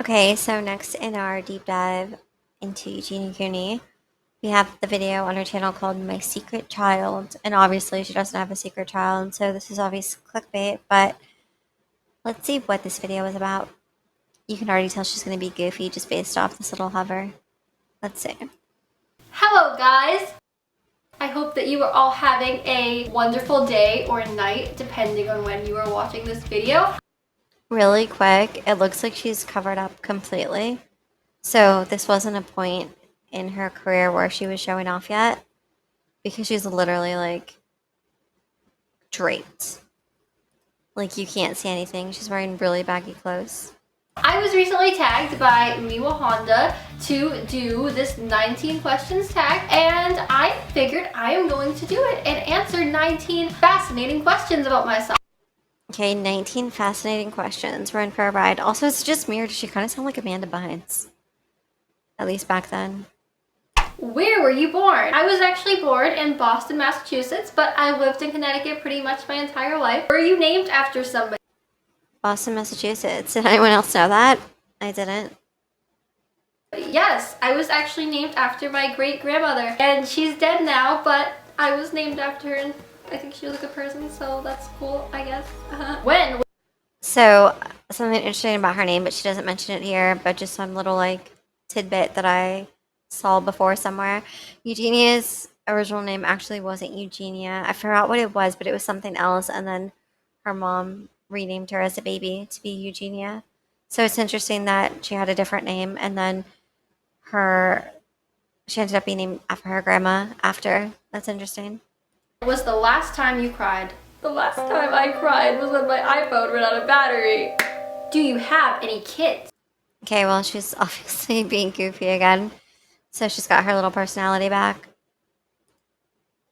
Okay, so next in our deep dive into Eugenia Cooney, we have the video on her channel called My Secret Child. And obviously, she doesn't have a secret child, so this is obvious clickbait. But let's see what this video is about. You can already tell she's going to be goofy just based off this little hover. Let's see. Hello, guys! I hope that you are all having a wonderful day or night, depending on when you are watching this video. Really quick, it looks like she's covered up completely. So this wasn't a point in her career where she was showing off yet, because she's literally like draped. Like you can't see anything. She's wearing really baggy clothes. I was recently tagged by Miwa Honda to do this 19 questions tag, and I figured I am going to do it and answer 19 fascinating questions about myself. Okay, 19 fascinating questions. We're in for a ride. Also, it's just weird. She kind of sounds like Amanda Bynes. At least back then. Where were you born? I was actually born in Boston, Massachusetts, but I lived in Connecticut pretty much my entire life. Were you named after somebody? Boston, Massachusetts. Did anyone else know that? I didn't. Yes, I was actually named after my great-grandmother, and she's dead now, but I was named after her, and I think she was a good person, so that's cool, I guess. When? So, something interesting about her name, but she doesn't mention it here, but just some little, like, tidbit that I saw before somewhere. Eugenia's original name actually wasn't Eugenia. I forgot what it was, but it was something else, and then her mom renamed her as a baby to be Eugenia. So it's interesting that she had a different name, and then she ended up being named after her grandma after. That's interesting. Was the last time you cried? The last time I cried was when my iPhone ran out of battery. Do you have any kids? Okay, well, she's obviously being goofy again. So she's got her little personality back.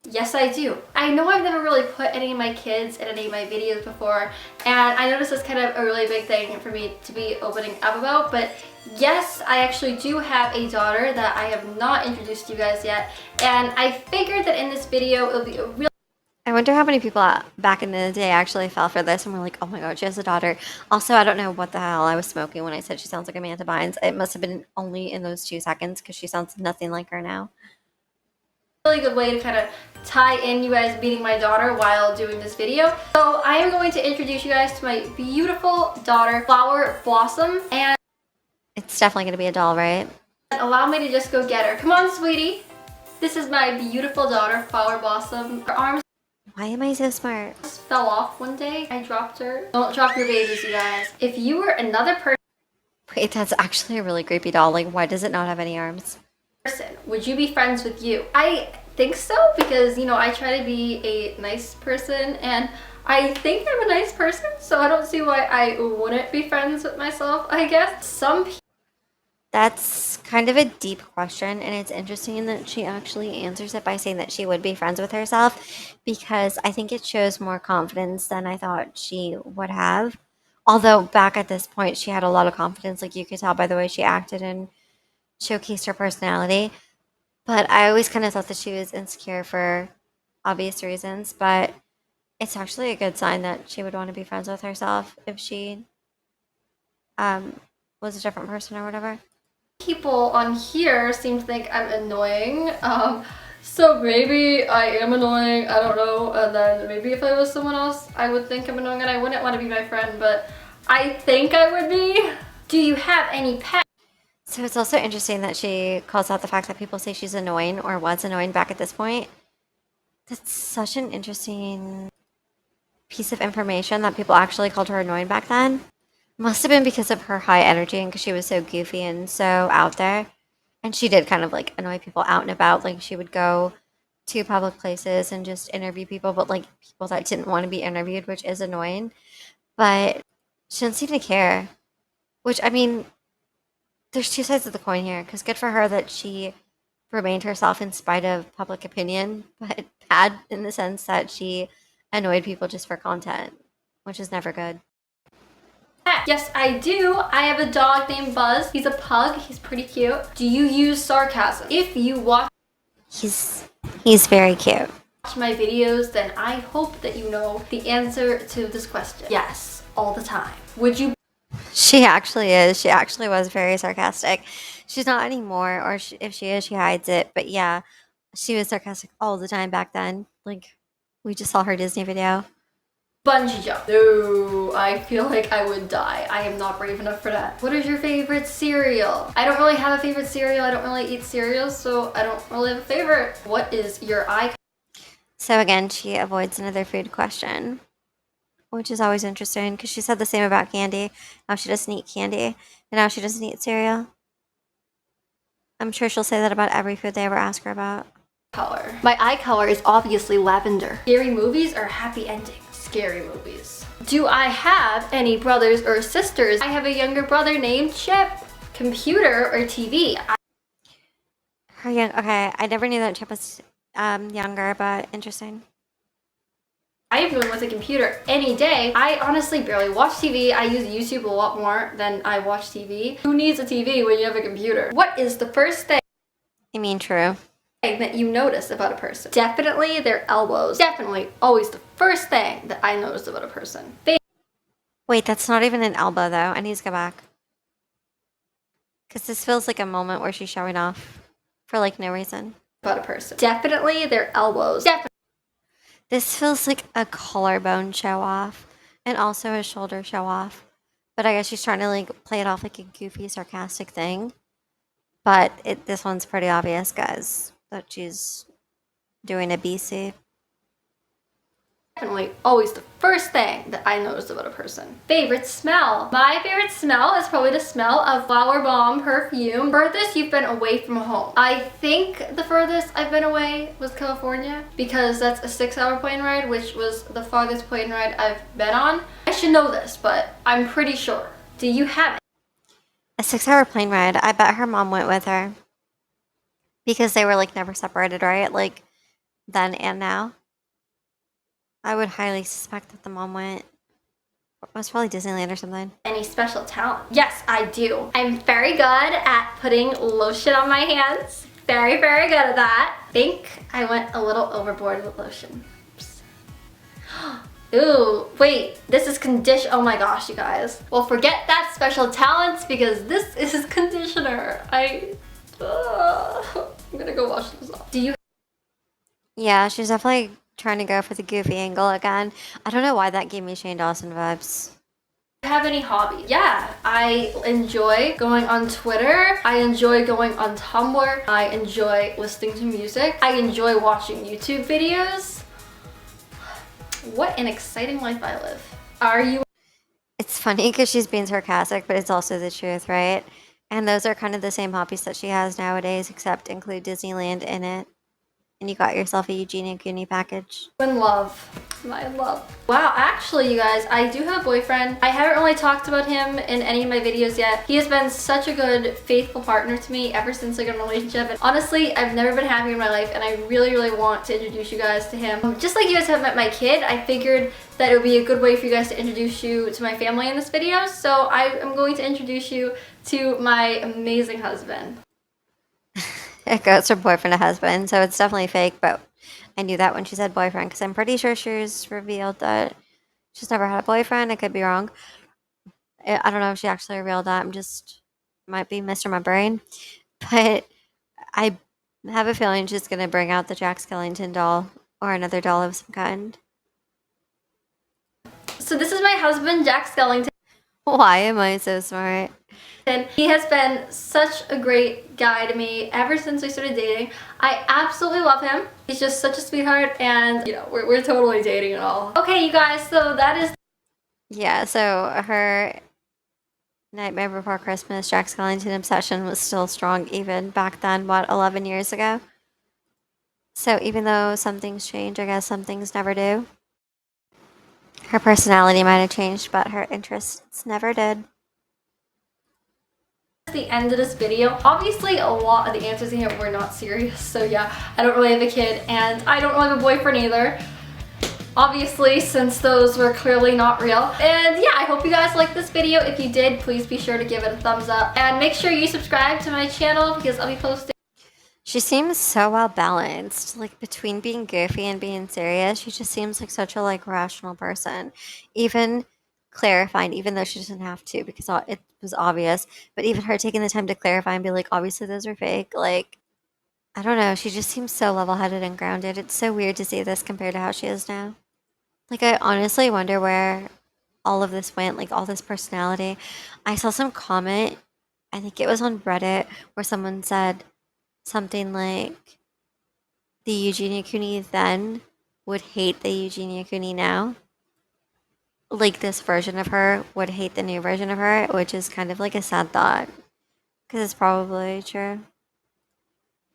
Yes, I do. I know I've never really put any of my kids in any of my videos before, and I noticed it's kind of a really big thing for me to be opening up about, but yes, I actually do have a daughter that I have not introduced to you guys yet, and I figured that in this video it'll be a real... I wonder how many people back in the day actually fell for this and were like, oh my god, she has a daughter. Also, I don't know what the hell I was smoking when I said she sounds like Amanda Bynes. It must have been only in those 2 seconds because she sounds nothing like her now. Really good way to kind of tie in you guys meeting my daughter while doing this video. So I am going to introduce you guys to my beautiful daughter, Flower Blossom, and it's definitely going to be a doll, right? Allow me to just go get her. Come on, sweetie. This is my beautiful daughter, Flower Blossom. Her arms... Why am I so smart? Just fell off one day. I dropped her. Don't drop your babies, you guys. If you were another person... Wait, that's actually a really creepy doll. Like, why does it not have any arms? Would you be friends with you? I think so, because, you know, I try to be a nice person, and I think I'm a nice person, so I don't see why I wouldn't be friends with myself, I guess. Some people... That's kind of a deep question, and it's interesting that she actually answers it by saying that she would be friends with herself, because I think it shows more confidence than I thought she would have. Although back at this point, she had a lot of confidence, like you could tell by the way she acted and showcased her personality. But I always kind of thought that she was insecure for obvious reasons, but it's actually a good sign that she would want to be friends with herself if she was a different person or whatever. People on here seem to think I'm annoying, so maybe I am annoying, I don't know, and then maybe if I was someone else I would think I'm annoying and I wouldn't want to be my friend, but I think I would be. Do you have any pets? So it's also interesting that she calls out the fact that people say she's annoying or was annoying back at this point. That's such an interesting piece of information that people actually called her annoying back then. Must have been because of her high energy and because she was so goofy and so out there. And she did kind of like annoy people out and about. Like she would go to public places and just interview people, but like people that didn't want to be interviewed, which is annoying. But she didn't seem to care. Which, I mean, there's two sides of the coin here, because good for her that she remained herself in spite of public opinion, but bad in the sense that she annoyed people just for content, which is never good. Yes, I do. I have a dog named Buzz. He's a pug. He's pretty cute. Do you use sarcasm? If you watch... He's very cute. My videos, then I hope that you know the answer to this question. Yes, all the time. Would you... She actually is. She actually was very sarcastic. She's not anymore, or if she is, she hides it. But yeah, she was sarcastic all the time back then. Like, we just saw her Disney video. Bungee jump. No, I feel like I would die. I am not brave enough for that. What is your favorite cereal? I don't really have a favorite cereal. I don't really eat cereals, so I don't really have a favorite. What is your eye? So again, she avoids another food question, which is always interesting because she said the same about candy. Now she doesn't eat candy, and now she doesn't eat cereal. I'm sure she'll say that about every food they ever ask her about. Color. My eye color is obviously lavender. Scary movies or happy endings? Scary movies. Do I have any brothers or sisters? I have a younger brother named Chip. Computer or TV? Okay, I never knew that Chip was younger, but interesting. I am going with a computer any day. I honestly barely watch TV. I use YouTube a lot more than I watch TV. Who needs a TV when you have a computer? What is the first thing? You mean true? That you notice about a person? Definitely their elbows. Definitely always the first thing that I notice about a person. Wait, that's not even an elbow though. I need to go back. Because this feels like a moment where she's showing off for like no reason. About a person. Definitely their elbows. Definitely. This feels like a collarbone show off and also a shoulder show off. But I guess she's trying to like play it off like a goofy, sarcastic thing. But this one's pretty obvious, guys, that she's doing a BC. Definitely always the first thing that I notice about a person. Favorite smell. My favorite smell is probably the smell of flower bomb perfume. Furthest you've been away from home. I think the furthest I've been away was California because that's a 6-hour plane ride, which was the farthest plane ride I've been on. I should know this, but I'm pretty sure. Do you have it? A 6-hour plane ride. I bet her mom went with her. Because they were like never separated, right? Like then and now. I would highly suspect that the mom went. It was probably Disneyland or something. Any special talent? Yes, I do. I'm very good at putting lotion on my hands. Very, very good at that. I think I went a little overboard with lotion. Oops. Ooh, wait, this is condition. Oh my gosh, you guys. Well, forget that special talents because this is conditioner. I'm gonna go wash this off. Do you? Yeah, she's definitely trying to go for the goofy angle again. I don't know why that gave me Shane Dawson vibes. Have any hobbies? Yeah, I enjoy going on Twitter. I enjoy going on Tumblr. I enjoy listening to music. I enjoy watching YouTube videos. What an exciting life I live. Are you? It's funny because she's being sarcastic, but it's also the truth, right? And those are kind of the same hobbies that she has nowadays, except include Disneyland in it. And you got yourself a Eugenia Cooney package. In love. My love. Wow, actually, you guys, I do have a boyfriend. I haven't really talked about him in any of my videos yet. He has been such a good, faithful partner to me ever since I got in a relationship. And honestly, I've never been happier in my life, and I really, really want to introduce you guys to him. Just like you guys have met my kid, I figured that it would be a good way for you guys to introduce you to my family in this video. So I am going to introduce you to my amazing husband. It goes from boyfriend to husband, so it's definitely fake, but I knew that when she said boyfriend, because I'm pretty sure she's revealed that she's never had a boyfriend. I could be wrong. I don't know if she actually revealed that. I'm just, might be misremembering. But I have a feeling she's going to bring out the Jack Skellington doll or another doll of some kind. So this is my husband, Jack Skellington. Why am I so smart? And he has been such a great guy to me ever since we started dating. I absolutely love him. He's just such a sweetheart, and you know, we're totally dating and all. Okay, you guys, so that is. Yeah, so her Nightmare Before Christmas Jack Skellington obsession was still strong even back then, what, 11 years ago? So even though some things change, I guess some things never do. Her personality might have changed, but her interests never did. The end of this video. Obviously, a lot of the answers in here were not serious, so yeah, I don't really have a kid, and I don't really have a boyfriend either. Obviously, since those were clearly not real. And yeah, I hope you guys liked this video. If you did, please be sure to give it a thumbs up, and make sure you subscribe to my channel because I'll be posting. She seems so well balanced, like between being goofy and being serious. She just seems like such a like rational person. Even clarifying, even though she doesn't have to because it was obvious. But even her taking the time to clarify and be like, obviously those are fake. Like, I don't know. She just seems so level headed and grounded. It's so weird to see this compared to how she is now. Like, I honestly wonder where all of this went, like all this personality. I saw some comment, I think it was on Reddit, where someone said something like the Eugenia Cooney then would hate the Eugenia Cooney now. Like this version of her would hate the new version of her, which is kind of like a sad thought because it's probably true.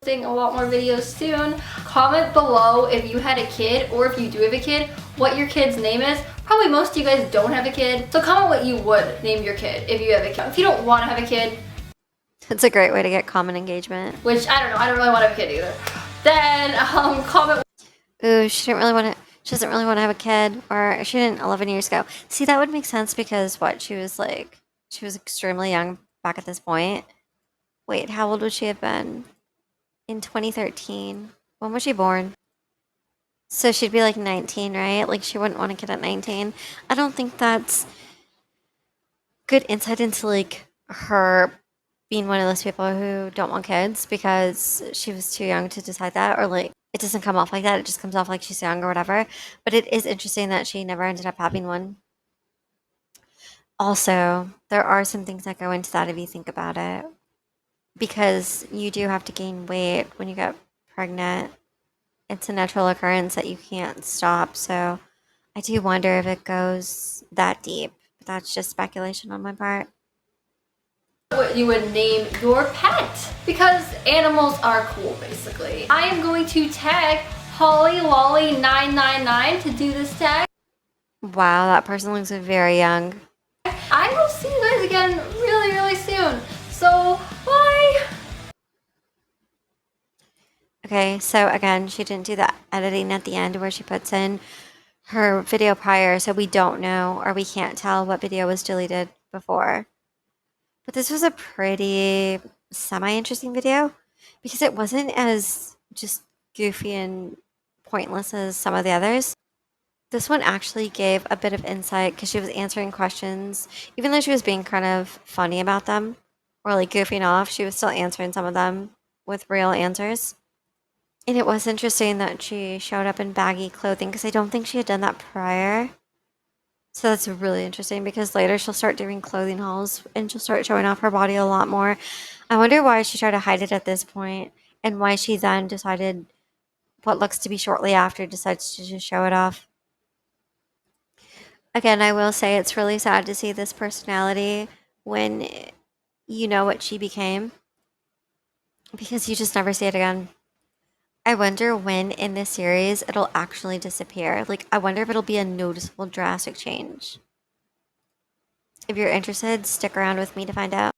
A lot more videos soon. Comment below if you had a kid, or if you do have a kid, what your kid's name is. Probably most of you guys don't have a kid, so comment what you would name your kid if you have a kid. If you don't want to have a kid, It's a great way to get common engagement. which I don't know, I don't really want to have a kid either, then comment. Ooh, she doesn't really want to have a kid, or she didn't 11 years ago. See, that would make sense because she was extremely young back at this point. Wait, how old would she have been in 2013? When was she born? So she'd be like 19, right? Like she wouldn't want a kid at 19. I don't think that's good insight into like her being one of those people who don't want kids because she was too young to decide that, or like it doesn't come off like that. It just comes off like she's young or whatever. But it is interesting that she never ended up having one. Also, there are some things that go into that if you think about it, because you do have to gain weight when you get pregnant. It's a natural occurrence that you can't stop. So I do wonder if it goes that deep. But that's just speculation on my part. What you would name your pet, because animals are cool basically. I am going to tag Holly Lolly 999 to do this tag. Wow, that person looks very young. I will see you guys again really soon. So bye. Okay, so again, she didn't do the editing at the end where she puts in her video prior, so we don't know or we can't tell what video was deleted before. But this was a pretty semi-interesting video because it wasn't as just goofy and pointless as some of the others. This one actually gave a bit of insight because she was answering questions, even though she was being kind of funny about them or like goofing off, she was still answering some of them with real answers. And it was interesting that she showed up in baggy clothing because I don't think she had done that prior. So that's really interesting because later she'll start doing clothing hauls and she'll start showing off her body a lot more. I wonder why she tried to hide it at this point and why she then decided, what looks to be shortly after, decides to just show it off. Again, I will say it's really sad to see this personality when you know what she became because you just never see it again. I wonder when in this series it'll actually disappear. Like, I wonder if it'll be a noticeable, drastic change. If you're interested, stick around with me to find out.